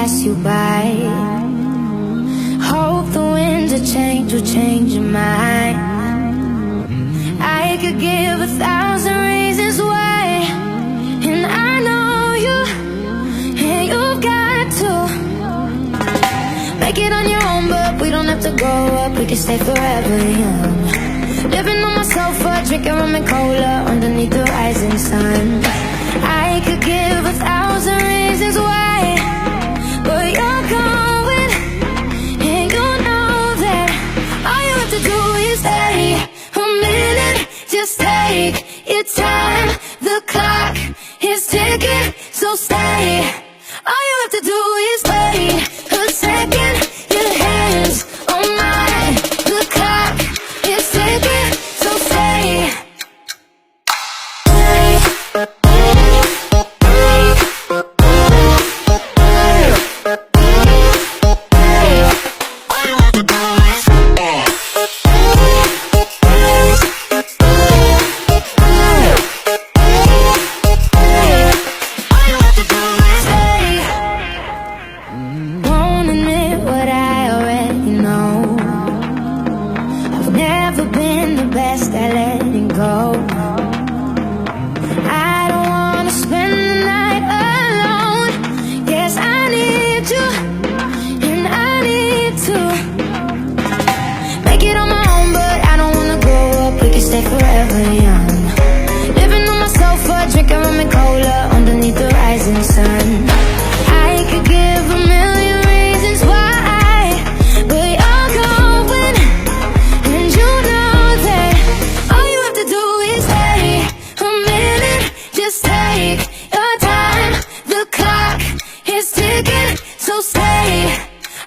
pass you by. Hope the winds of change will change your mind. I could give 1,000 reasons why, and I know you, and you've got to make it on your own, but we don't have to grow up, we can stay forever young. Living on my sofa, drinking rum and cola underneath the rising sun. I could give 1,000 reasons why, but you're going, and you know that all you have to do is stay a minute. Just take your time, the clock is ticking, so stay. All you have to do is wait a second. Your hands on mine, the clock is ticking, so stay. Won't admit what I already know. I've never been the best at letting go. I don't wanna spend the night alone. Yes, I need you, and I need to make it on my own, but I don't wanna grow up, we can stay forever young. Living on my sofa, drinking rum and cola underneath the rising sun. I could give 1,000,000 reasons why, but you're going, and you know that all you have to do is wait a minute. Just take your time, the clock is ticking, so stay.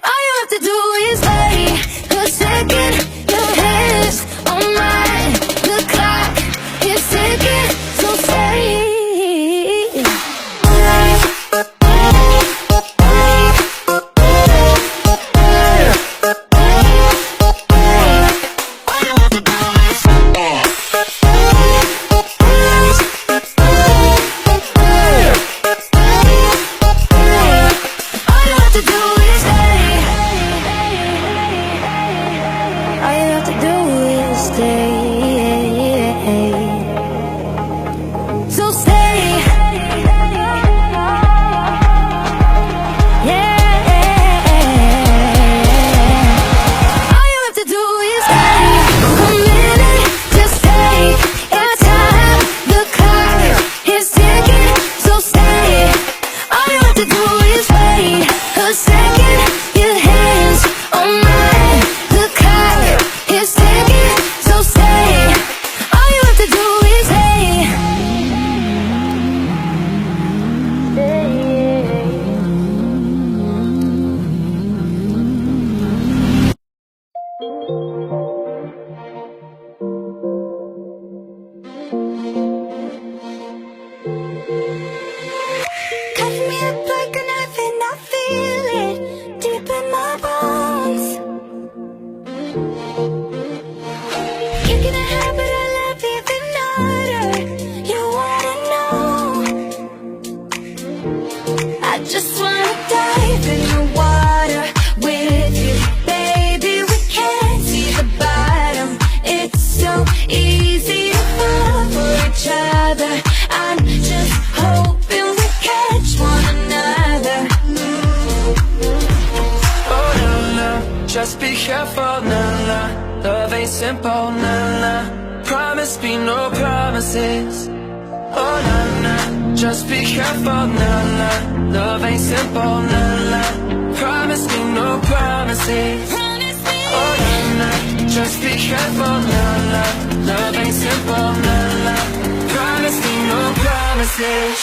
All you have to do is wait a second. Your hands on mine, the clock is ticking, so stay. All you have to do is stay. All you have to do is stay. So stay. Yeah. All you have to do is stay a minute. Just take your time. The clock is ticking, so stay. All you have to do is wait a second. Your hands on mine, the clock is ticking, so stay. All you have to do is stay. Cut me up like a knife and I feel it deep in my bones. You can have it, I love even harder. You wanna know? I just wanna dive in the water with you, baby. We can't see the bottom. It's so easy to fall for each other. I'm just hoping we catch one another. Oh no, no, just be careful, no, no. Love ain't simple, no, no. Promise me no promises. Oh no, no, just be careful, no, no. Love ain't simple, no, no. Promise me no promises. Oh no, no, just be careful, no, no. Love ain't simple, no, no. Promise me no promises.